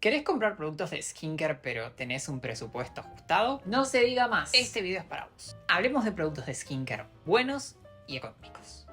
¿Querés comprar productos de skincare pero tenés un presupuesto ajustado? No se diga más, este video es para vos. Hablemos de productos de skincare buenos y económicos.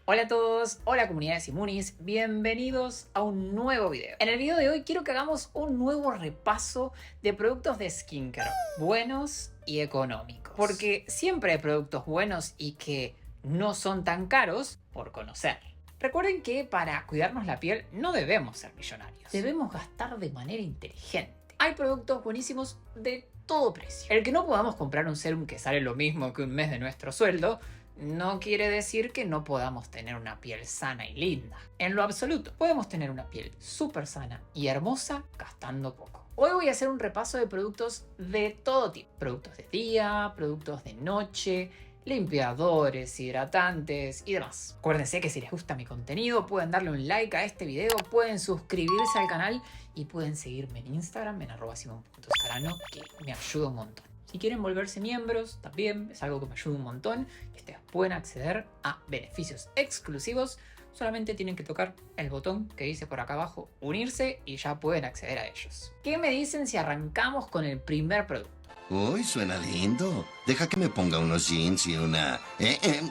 Hola a todos, hola comunidades Immunis, bienvenidos a un nuevo video. En el video de hoy quiero que hagamos un nuevo repaso de productos de skincare buenos y económicos. Porque siempre hay productos buenos y que no son tan caros por conocer. Recuerden que para cuidarnos la piel no debemos ser millonarios. Debemos gastar de manera inteligente. Hay productos buenísimos de todo precio. El que no podamos comprar un serum que sale lo mismo que un mes de nuestro sueldo no quiere decir que no podamos tener una piel sana y linda. En lo absoluto, podemos tener una piel súper sana y hermosa gastando poco. Hoy voy a hacer un repaso de productos de todo tipo. Productos de día, productos de noche, limpiadores, hidratantes y demás. Acuérdense que si les gusta mi contenido pueden darle un like a este video, pueden suscribirse al canal y pueden seguirme en Instagram en @simon.scarano, que me ayuda un montón. Si quieren volverse miembros, también es algo que me ayuda un montón. Ustedes pueden acceder a beneficios exclusivos. Solamente tienen que tocar el botón que dice por acá abajo, unirse, y ya pueden acceder a ellos. ¿Qué me dicen si arrancamos con el primer producto? Uy, suena lindo. Deja que me ponga unos jeans y una...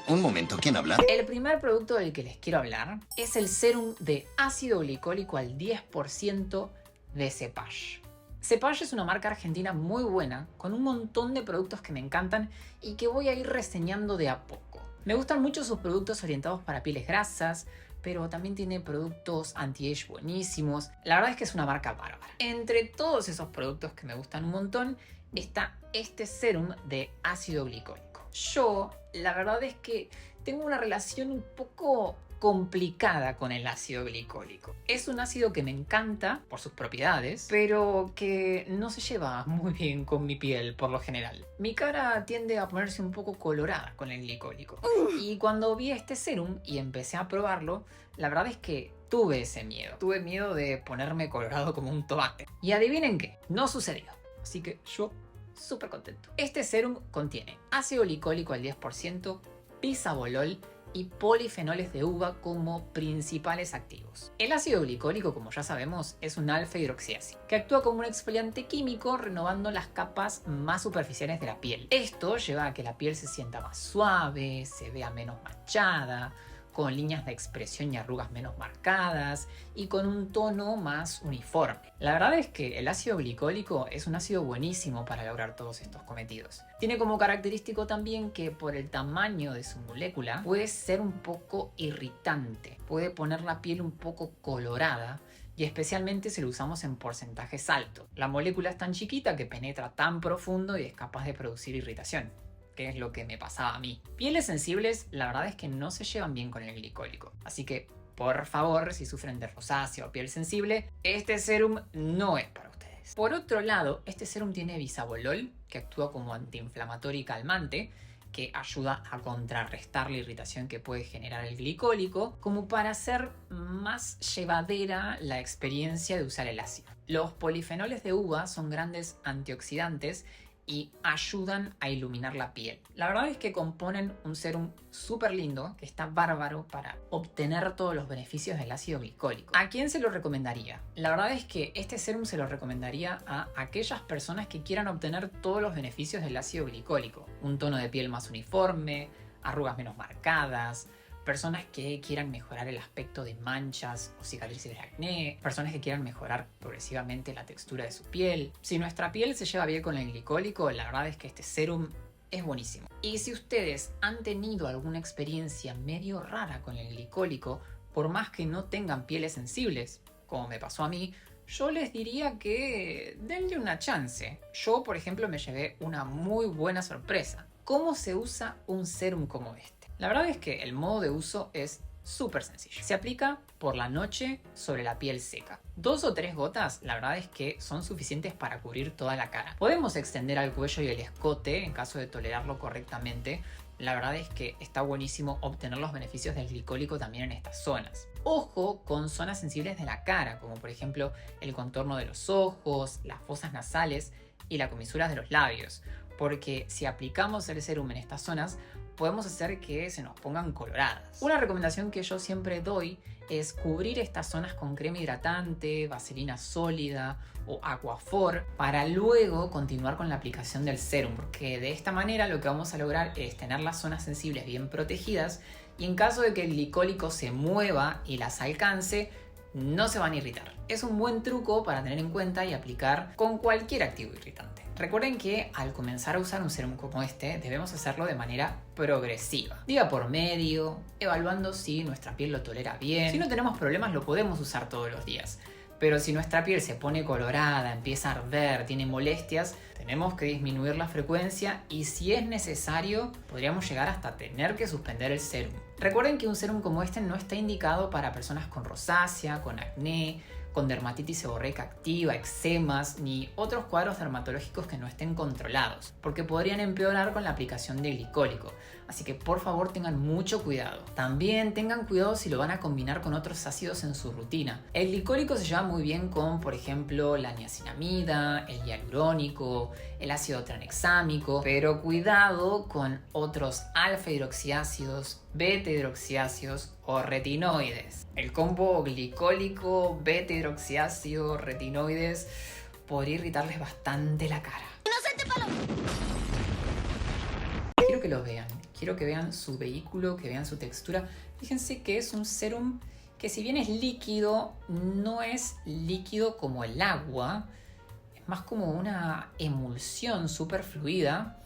un momento, ¿quién habla? El primer producto del que les quiero hablar es el serum de ácido glicólico al 10% de Cepage. Cepage es una marca argentina muy buena, con un montón de productos que me encantan y que voy a ir reseñando de a poco. Me gustan mucho sus productos orientados para pieles grasas, pero también tiene productos anti-age buenísimos. La verdad es que es una marca bárbara. Entre todos esos productos que me gustan un montón, está este serum de ácido glicólico. Yo, la verdad es que tengo una relación un poco complicada con el ácido glicólico. Es un ácido que me encanta por sus propiedades, pero que no se lleva muy bien con mi piel por lo general. Mi cara tiende a ponerse un poco colorada con el glicólico. Y cuando vi este serum y empecé a probarlo, la verdad es que tuve ese miedo. Tuve miedo de ponerme colorado como un tomate. Y adivinen qué, no sucedió. Así que yo súper contento. Este serum contiene ácido glicólico al 10%, bisabolol y polifenoles de uva como principales activos. El ácido glicólico, como ya sabemos, es un alfa-hidroxiácido que actúa como un exfoliante químico renovando las capas más superficiales de la piel. Esto lleva a que la piel se sienta más suave, se vea menos manchada, con líneas de expresión y arrugas menos marcadas y con un tono más uniforme. La verdad es que el ácido glicólico es un ácido buenísimo para lograr todos estos cometidos. Tiene como característico también que por el tamaño de su molécula puede ser un poco irritante, puede poner la piel un poco colorada, y especialmente si lo usamos en porcentajes altos. La molécula es tan chiquita que penetra tan profundo y es capaz de producir irritación, que es lo que me pasaba a mí. Pieles sensibles, la verdad es que no se llevan bien con el glicólico. Así que, por favor, si sufren de rosácea o piel sensible, este serum no es para ustedes. Por otro lado, este serum tiene bisabolol, que actúa como antiinflamatorio y calmante, que ayuda a contrarrestar la irritación que puede generar el glicólico, como para hacer más llevadera la experiencia de usar el ácido. Los polifenoles de uva son grandes antioxidantes y ayudan a iluminar la piel. La verdad es que componen un serum súper lindo que está bárbaro para obtener todos los beneficios del ácido glicólico. ¿A quién se lo recomendaría? La verdad es que este serum se lo recomendaría a aquellas personas que quieran obtener todos los beneficios del ácido glicólico. Un tono de piel más uniforme, arrugas menos marcadas, personas que quieran mejorar el aspecto de manchas o cicatrices de acné, personas que quieran mejorar progresivamente la textura de su piel. Si nuestra piel se lleva bien con el glicólico, la verdad es que este serum es buenísimo. Y si ustedes han tenido alguna experiencia medio rara con el glicólico, por más que no tengan pieles sensibles, como me pasó a mí, yo les diría que denle una chance. Yo, por ejemplo, me llevé una muy buena sorpresa. ¿Cómo se usa un serum como este? La verdad es que el modo de uso es súper sencillo. Se aplica por la noche sobre la piel seca. 2 o 3 gotas, la verdad es que son suficientes para cubrir toda la cara. Podemos extender al cuello y el escote en caso de tolerarlo correctamente. La verdad es que está buenísimo obtener los beneficios del glicólico también en estas zonas. Ojo con zonas sensibles de la cara, como por ejemplo el contorno de los ojos, las fosas nasales y las comisuras de los labios, porque si aplicamos el serum en estas zonas podemos hacer que se nos pongan coloradas. Una recomendación que yo siempre doy es cubrir estas zonas con crema hidratante, vaselina sólida o aquaphor para luego continuar con la aplicación del serum, porque de esta manera lo que vamos a lograr es tener las zonas sensibles bien protegidas y en caso de que el glicólico se mueva y las alcance, no se van a irritar. Es un buen truco para tener en cuenta y aplicar con cualquier activo irritante. Recuerden que al comenzar a usar un serum como este, debemos hacerlo de manera progresiva. Día por medio, evaluando si nuestra piel lo tolera bien. Si no tenemos problemas, lo podemos usar todos los días. Pero si nuestra piel se pone colorada, empieza a arder, tiene molestias, tenemos que disminuir la frecuencia y si es necesario, podríamos llegar hasta tener que suspender el serum. Recuerden que un serum como este no está indicado para personas con rosácea, con acné, con dermatitis seborreica activa, eczemas, ni otros cuadros dermatológicos que no estén controlados, porque podrían empeorar con la aplicación de glicólico. Así que por favor tengan mucho cuidado. También tengan cuidado si lo van a combinar con otros ácidos en su rutina. El glicólico se lleva muy bien con, por ejemplo, la niacinamida, el hialurónico, el ácido tranexámico, pero cuidado con otros alfa hidroxiácidos, beta hidroxiácidos o retinoides. El combo glicólico, beta hidroxiácido, retinoides podría irritarles bastante la cara. ¡Inocente palo! Quiero que lo vean. Quiero que vean su vehículo, que vean su textura. Fíjense que es un serum que si bien es líquido, no es líquido como el agua. Es más como una emulsión súper fluida.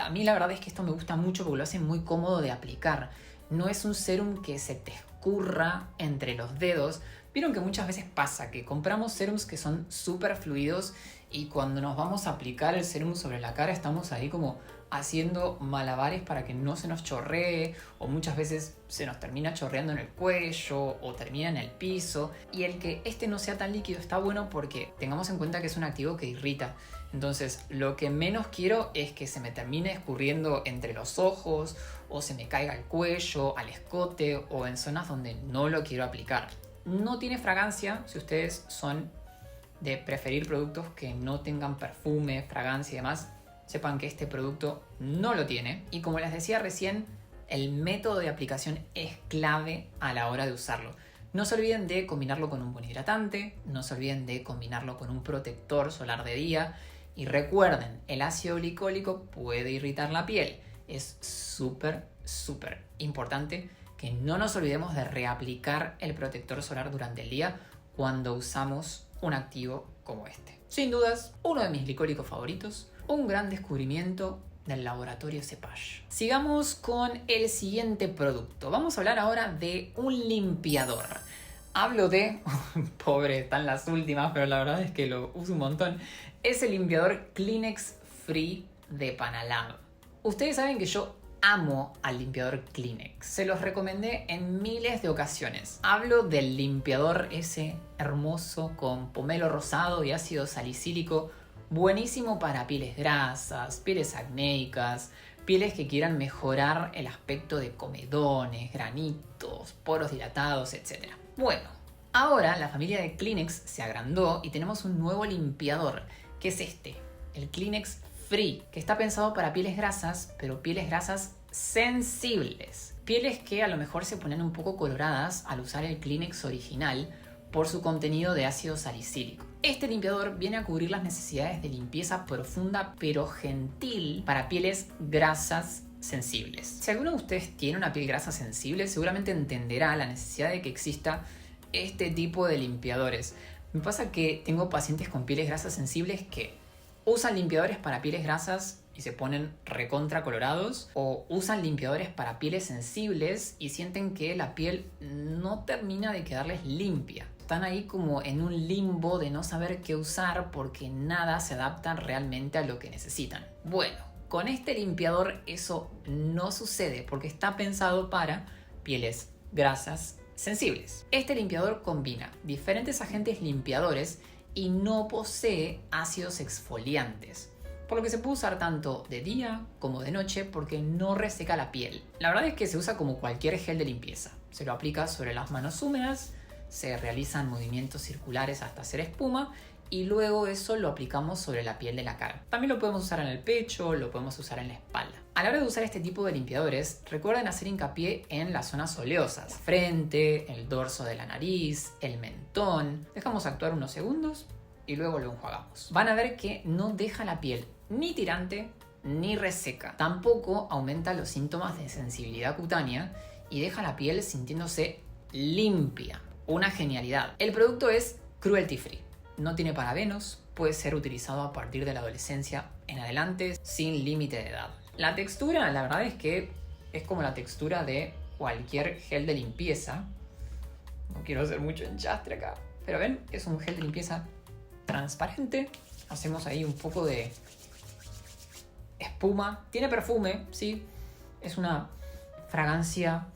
A mí la verdad es que esto me gusta mucho porque lo hace muy cómodo de aplicar. No es un serum que se te escurra entre los dedos. Vieron que muchas veces pasa que compramos serums que son súper fluidos y cuando nos vamos a aplicar el serum sobre la cara estamos ahí como haciendo malabares para que no se nos chorree o muchas veces se nos termina chorreando en el cuello o termina en el piso. Y el que este no sea tan líquido está bueno porque tengamos en cuenta que es un activo que irrita. Entonces lo que menos quiero es que se me termine escurriendo entre los ojos o se me caiga al cuello, al escote o en zonas donde no lo quiero aplicar. No tiene fragancia si ustedes son de preferir productos que no tengan perfume, fragancia y demás. Sepan que este producto no lo tiene. Y como les decía recién, el método de aplicación es clave a la hora de usarlo. No se olviden de combinarlo con un buen hidratante, no se olviden de combinarlo con un protector solar de día. Y recuerden, el ácido glicólico puede irritar la piel. Es súper importante que no nos olvidemos de reaplicar el protector solar durante el día cuando usamos un activo como este. Sin dudas, uno de mis glicólicos favoritos, un gran descubrimiento del laboratorio Cepage. Sigamos con el siguiente producto. Vamos a hablar ahora de un limpiador. Hablo de, pobre, están las últimas, pero la verdad es que lo uso un montón. Es el limpiador Kleenex Free de Panalab. Ustedes saben que yo amo al limpiador Kleenex. Se los recomendé en miles de ocasiones. Hablo del limpiador ese hermoso con pomelo rosado y ácido salicílico. Buenísimo para pieles grasas, pieles acnéicas, pieles que quieran mejorar el aspecto de comedones, granitos, poros dilatados, etc. Bueno, ahora la familia de Kleenex se agrandó y tenemos un nuevo limpiador, que es este, el Kleenex Free, que está pensado para pieles grasas, pero pieles grasas sensibles. Pieles que a lo mejor se ponen un poco coloradas al usar el Kleenex original por su contenido de ácido salicílico. Este limpiador viene a cubrir las necesidades de limpieza profunda pero gentil para pieles grasas sensibles. Si alguno de ustedes tiene una piel grasa sensible, seguramente entenderá la necesidad de que exista este tipo de limpiadores. Me pasa que tengo pacientes con pieles grasas sensibles que usan limpiadores para pieles grasas y se ponen recontra colorados, o usan limpiadores para pieles sensibles y sienten que la piel no termina de quedarles limpia. Están ahí como en un limbo de no saber qué usar porque nada se adapta realmente a lo que necesitan. Bueno, con este limpiador eso no sucede porque está pensado para pieles grasas sensibles. Este limpiador combina diferentes agentes limpiadores y no posee ácidos exfoliantes, por lo que se puede usar tanto de día como de noche porque no reseca la piel. La verdad es que se usa como cualquier gel de limpieza. Se lo aplica sobre las manos húmedas, se realizan movimientos circulares hasta hacer espuma y luego eso lo aplicamos sobre la piel de la cara. También lo podemos usar en el pecho, lo podemos usar en la espalda. A la hora de usar este tipo de limpiadores, recuerden hacer hincapié en las zonas oleosas, la frente, el dorso de la nariz, el mentón. Dejamos actuar unos segundos y luego lo enjuagamos. Van a ver que no deja la piel ni tirante ni reseca. Tampoco aumenta los síntomas de sensibilidad cutánea y deja la piel sintiéndose limpia. Una genialidad. El producto es cruelty free. No tiene parabenos, puede ser utilizado a partir de la adolescencia en adelante sin límite de edad. La textura, la verdad es que es como la textura de cualquier gel de limpieza. No quiero hacer mucho enchastre acá, pero ven, es un gel de limpieza transparente. Hacemos ahí un poco de espuma. Tiene perfume, sí. Es una fragancia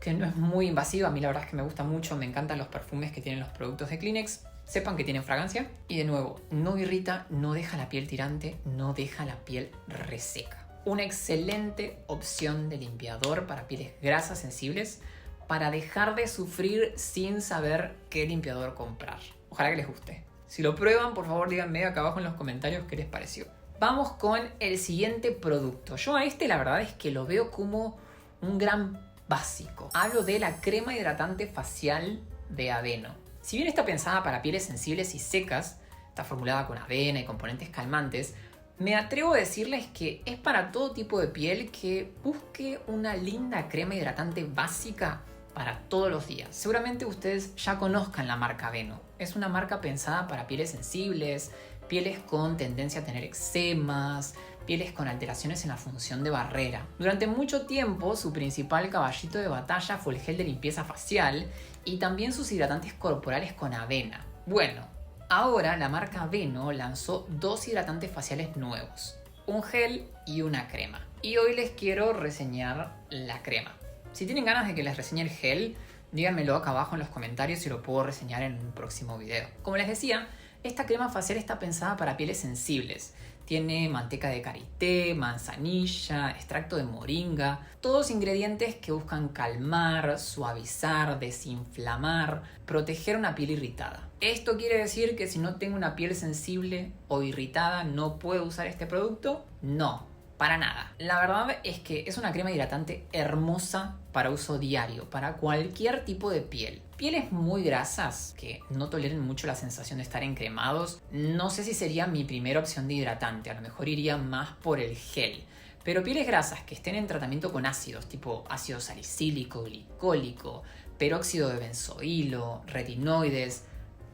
que no es muy invasiva. A mí la verdad es que me gusta mucho. Me encantan los perfumes que tienen los productos de Kleenex. Sepan que tienen fragancia. Y de nuevo, no irrita, no deja la piel tirante, no deja la piel reseca. Una excelente opción de limpiador para pieles grasas sensibles para dejar de sufrir sin saber qué limpiador comprar. Ojalá que les guste. Si lo prueban, por favor díganme acá abajo en los comentarios qué les pareció. Vamos con el siguiente producto. Yo a este la verdad es que lo veo como un gran básico. Hablo de la crema hidratante facial de Aveno. Si bien está pensada para pieles sensibles y secas, está formulada con avena y componentes calmantes, me atrevo a decirles que es para todo tipo de piel que busque una linda crema hidratante básica para todos los días. Seguramente ustedes ya conozcan la marca Aveno. Es una marca pensada para pieles sensibles, pieles con tendencia a tener eczemas, pieles con alteraciones en la función de barrera. Durante mucho tiempo su principal caballito de batalla fue el gel de limpieza facial y también sus hidratantes corporales con avena. Bueno, ahora la marca Aveno lanzó dos hidratantes faciales nuevos, un gel y una crema. Y hoy les quiero reseñar la crema. Si tienen ganas de que les reseñe el gel, díganmelo acá abajo en los comentarios y lo puedo reseñar en un próximo video. Como les decía, esta crema facial está pensada para pieles sensibles. Tiene manteca de karité, manzanilla, extracto de moringa, todos ingredientes que buscan calmar, suavizar, desinflamar, proteger una piel irritada. ¿Esto quiere decir que si no tengo una piel sensible o irritada no puedo usar este producto? No, para nada. La verdad es que es una crema hidratante hermosa para uso diario, para cualquier tipo de piel. Pieles muy grasas, que no toleren mucho la sensación de estar encremados, no sé si sería mi primera opción de hidratante, a lo mejor iría más por el gel. Pero pieles grasas que estén en tratamiento con ácidos, tipo ácido salicílico, glicólico, peróxido de benzoilo, retinoides,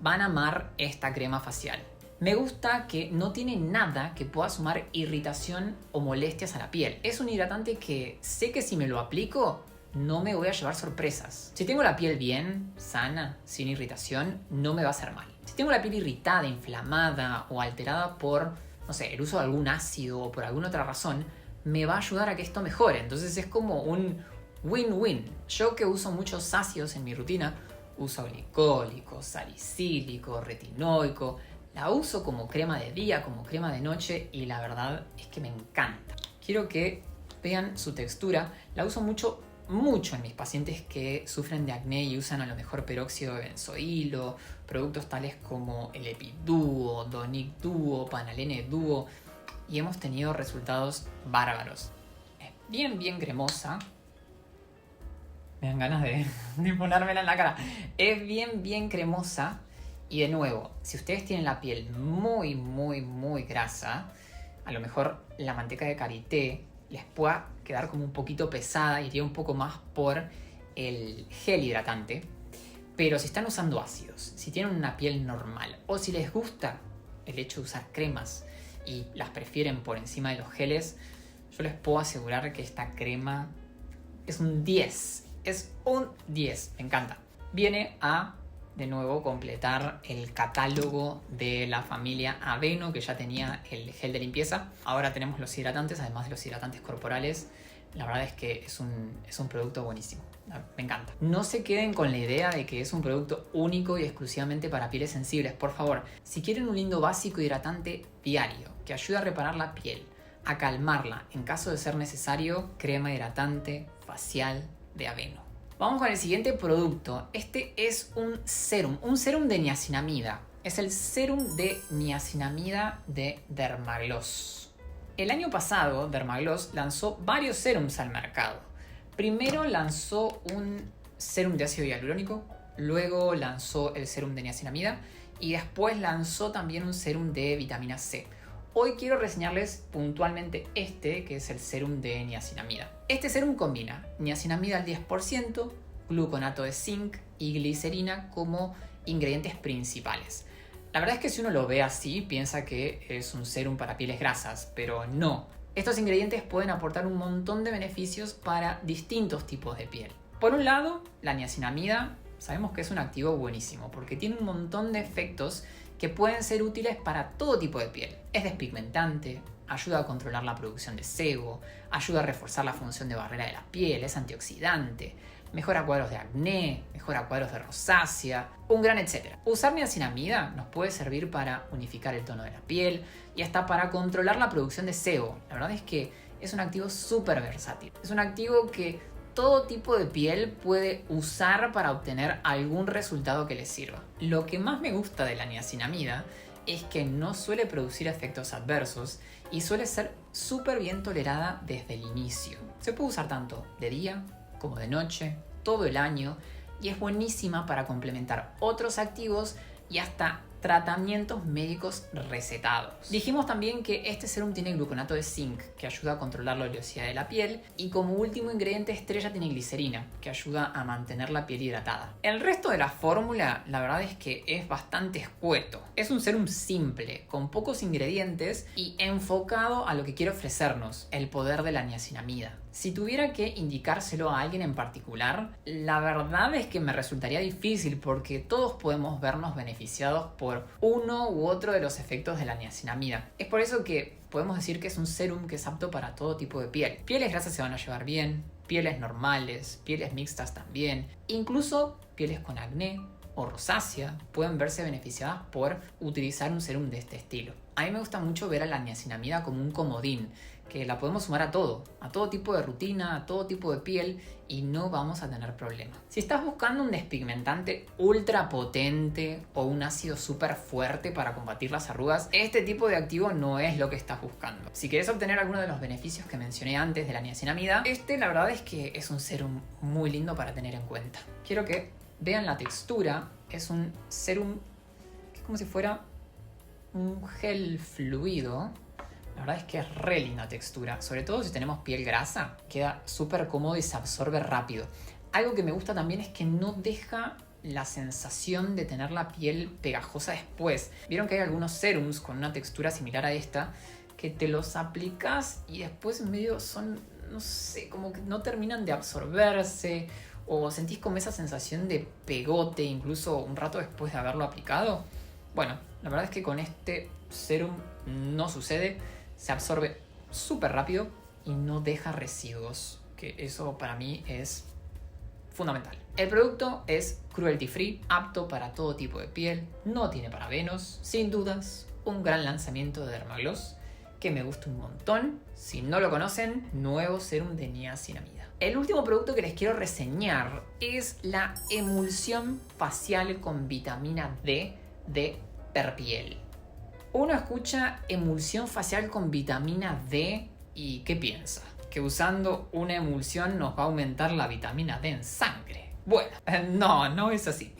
van a amar esta crema facial. Me gusta que no tiene nada que pueda sumar irritación o molestias a la piel. Es un hidratante que sé que si me lo aplico, no me voy a llevar sorpresas. Si tengo la piel bien, sana, sin irritación, no me va a hacer mal. Si tengo la piel irritada, inflamada o alterada por, no sé, el uso de algún ácido o por alguna otra razón, me va a ayudar a que esto mejore. Entonces es como un win-win. Yo que uso muchos ácidos en mi rutina, uso glicólico, salicílico, retinoico, la uso como crema de día, como crema de noche y la verdad es que me encanta. Quiero que vean su textura. La uso mucho en mis pacientes que sufren de acné y usan a lo mejor peróxido de benzoilo, productos tales como el Epiduo, Donic Duo, Panalene Duo y hemos tenido resultados bárbaros. Es bien cremosa. Me dan ganas de ponérmela en la cara. Es bien cremosa. Y de nuevo, si ustedes tienen la piel muy grasa, a lo mejor la manteca de karité les pueda quedar como un poquito pesada, iría un poco más por el gel hidratante. Pero si están usando ácidos, si tienen una piel normal o si les gusta el hecho de usar cremas y las prefieren por encima de los geles, yo les puedo asegurar que esta crema es un 10. Es un 10, me encanta. Viene a, de nuevo, completar el catálogo de la familia Aveno, que ya tenía el gel de limpieza. Ahora tenemos los hidratantes, además de los hidratantes corporales. La verdad es que es un producto buenísimo. Me encanta. No se queden con la idea de que es un producto único y exclusivamente para pieles sensibles. Por favor, si quieren un lindo básico hidratante diario que ayude a reparar la piel, a calmarla en caso de ser necesario, crema hidratante facial de Aveno. Vamos con el siguiente producto. Este es un serum de niacinamida. es el serum de niacinamida de Dermagloss. El año pasado, Dermagloss lanzó varios serums al mercado. Primero lanzó un serum de ácido hialurónico, luego lanzó el serum de niacinamida y después lanzó también un serum de vitamina C. Hoy quiero reseñarles puntualmente este, que es el serum de niacinamida. Este serum combina niacinamida al 10%, gluconato de zinc y glicerina como ingredientes principales. La verdad es que si uno lo ve así, piensa que es un serum para pieles grasas, pero no. Estos ingredientes pueden aportar un montón de beneficios para distintos tipos de piel. Por un lado, la niacinamida sabemos que es un activo buenísimo porque tiene un montón de efectos que pueden ser útiles para todo tipo de piel. Es despigmentante, ayuda a controlar la producción de sebo, ayuda a reforzar la función de barrera de la piel, es antioxidante, mejora cuadros de acné, mejora cuadros de rosácea, un gran etcétera. Usar niacinamida nos puede servir para unificar el tono de la piel y hasta para controlar la producción de sebo. La verdad es que es un activo súper versátil. Es un activo que todo tipo de piel puede usar para obtener algún resultado que le sirva. Lo que más me gusta de la niacinamida es que no suele producir efectos adversos y suele ser súper bien tolerada desde el inicio. Se puede usar tanto de día como de noche, todo el año, y es buenísima para complementar otros activos y hasta tratamientos médicos recetados. Dijimos también que este serum tiene gluconato de zinc, que ayuda a controlar la oleosidad de la piel, y como último ingrediente estrella tiene glicerina, que ayuda a mantener la piel hidratada. El resto de la fórmula, la verdad es que es bastante escueto. Es un serum simple, con pocos ingredientes y enfocado a lo que quiere ofrecernos, el poder de la niacinamida. Si tuviera que indicárselo a alguien en particular, la verdad es que me resultaría difícil porque todos podemos vernos beneficiados por uno u otro de los efectos de la niacinamida. Es por eso que podemos decir que es un serum que es apto para todo tipo de piel. Pieles grasas se van a llevar bien, pieles normales, pieles mixtas también, incluso pieles con acné o rosácea pueden verse beneficiadas por utilizar un serum de este estilo. A mí me gusta mucho ver a la niacinamida como un comodín, que la podemos sumar a todo tipo de rutina, a todo tipo de piel y no vamos a tener problemas. Si estás buscando un despigmentante ultra potente o un ácido súper fuerte para combatir las arrugas, este tipo de activo no es lo que estás buscando. Si quieres obtener alguno de los beneficios que mencioné antes de la niacinamida, la verdad es que es un serum muy lindo para tener en cuenta. Quiero que vean la textura, es un serum que es como si fuera un gel fluido. La verdad es que es re linda textura, sobre todo si tenemos piel grasa, queda súper cómodo y se absorbe rápido. Algo que me gusta también es que no deja la sensación de tener la piel pegajosa después. Vieron que hay algunos serums con una textura similar a esta que te los aplicas y después en medio son, no sé, como que no terminan de absorberse o sentís como esa sensación de pegote incluso un rato después de haberlo aplicado. Bueno, la verdad es que con este serum no sucede. Se absorbe súper rápido y no deja residuos, que eso para mí es fundamental. El producto es cruelty free, apto para todo tipo de piel, no tiene parabenos, sin dudas, un gran lanzamiento de Dermagloss que me gusta un montón. Si no lo conocen, nuevo serum de niacinamida. El último producto que les quiero reseñar es la emulsión facial con vitamina D de Perpiel. Uno escucha emulsión facial con vitamina D y ¿qué piensa? Que usando una emulsión nos va a aumentar la vitamina D en sangre. Bueno, no es así.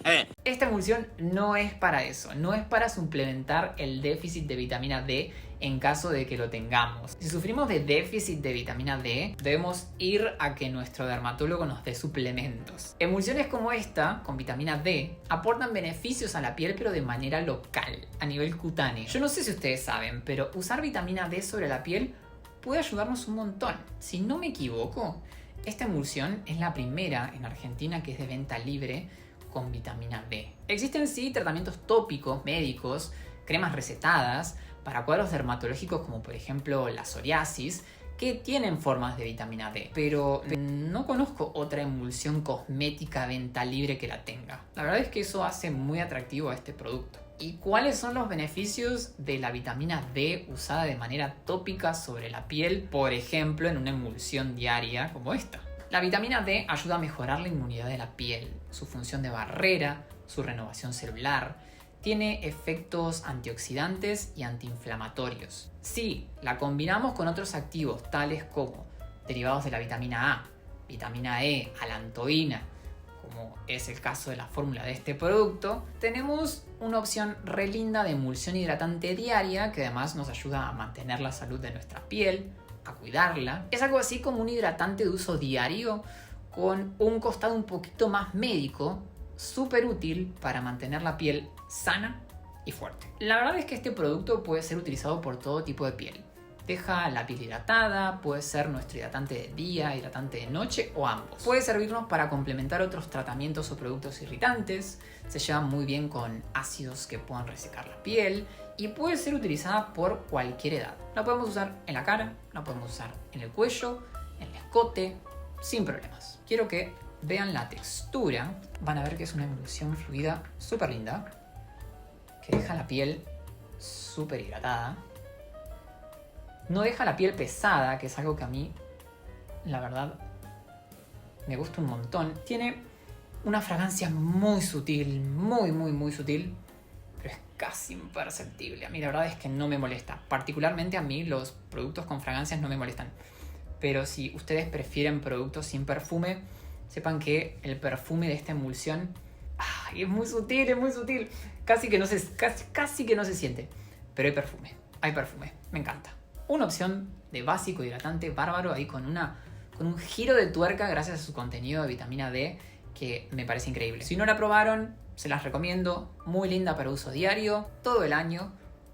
Esta emulsión no es para eso, no es para suplementar el déficit de vitamina D en caso de que lo tengamos. Si sufrimos de déficit de vitamina D, debemos ir a que nuestro dermatólogo nos dé suplementos. Emulsiones como esta, con vitamina D, aportan beneficios a la piel pero de manera local, a nivel cutáneo. Yo no sé si ustedes saben, pero usar vitamina D sobre la piel puede ayudarnos un montón. Si no me equivoco, esta emulsión es la primera en Argentina que es de venta libre con vitamina D. Existen sí tratamientos tópicos, médicos, cremas recetadas para cuadros dermatológicos como por ejemplo la psoriasis que tienen formas de vitamina D, pero no conozco otra emulsión cosmética a venta libre que la tenga. La verdad es que eso hace muy atractivo a este producto. ¿Y cuáles son los beneficios de la vitamina D usada de manera tópica sobre la piel, por ejemplo en una emulsión diaria como esta? La vitamina D ayuda a mejorar la inmunidad de la piel, su función de barrera, su renovación celular. Tiene efectos antioxidantes y antiinflamatorios. Si la combinamos con otros activos tales como derivados de la vitamina A, vitamina E, alantoína, como es el caso de la fórmula de este producto, tenemos una opción re linda de emulsión hidratante diaria que además nos ayuda a mantener la salud de nuestra piel, a cuidarla. Es algo así como un hidratante de uso diario con un costado un poquito más médico, súper útil para mantener la piel sana y fuerte. La verdad es que este producto puede ser utilizado por todo tipo de piel. Deja la piel hidratada, puede ser nuestro hidratante de día, hidratante de noche o ambos. Puede servirnos para complementar otros tratamientos o productos irritantes, se lleva muy bien con ácidos que puedan resecar la piel y puede ser utilizada por cualquier edad. La podemos usar en la cara, la podemos usar en el cuello, en el escote, sin problemas. Quiero que vean la textura, van a ver que es una emulsión fluida súper linda, que deja la piel súper hidratada. No deja la piel pesada, que es algo que a mí, la verdad, me gusta un montón. Tiene una fragancia muy sutil, muy sutil, pero es casi imperceptible. A mí la verdad es que no me molesta. Particularmente a mí los productos con fragancias no me molestan. Pero si ustedes prefieren productos sin perfume, sepan que el perfume de esta emulsión es muy sutil, es muy sutil. Casi que no se siente. Pero hay perfume, me encanta. Una opción de básico hidratante bárbaro ahí con un giro de tuerca gracias a su contenido de vitamina D que me parece increíble. Si no la probaron, se las recomiendo. Muy linda para uso diario, todo el año.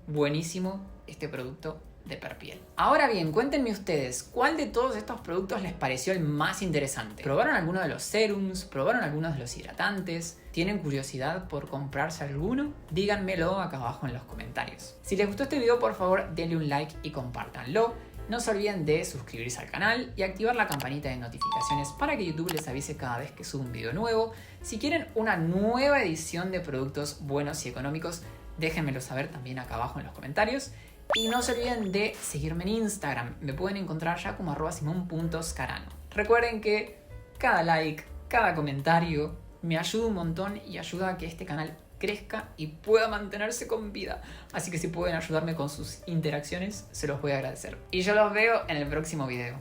Buenísimo este producto de Perpiel. Ahora bien, cuéntenme ustedes, ¿cuál de todos estos productos les pareció el más interesante? ¿Probaron alguno de los serums? ¿Probaron algunos de los hidratantes? ¿Tienen curiosidad por comprarse alguno? Díganmelo acá abajo en los comentarios. Si les gustó este video, por favor, denle un like y compártanlo. No se olviden de suscribirse al canal y activar la campanita de notificaciones para que YouTube les avise cada vez que subo un video nuevo. Si quieren una nueva edición de productos buenos y económicos, déjenmelo saber también acá abajo en los comentarios. Y no se olviden de seguirme en Instagram. Me pueden encontrar ya como @simon.scarano. Recuerden que cada like, cada comentario me ayuda un montón y ayuda a que este canal crezca y pueda mantenerse con vida. Así que si pueden ayudarme con sus interacciones, se los voy a agradecer. Y yo los veo en el próximo video.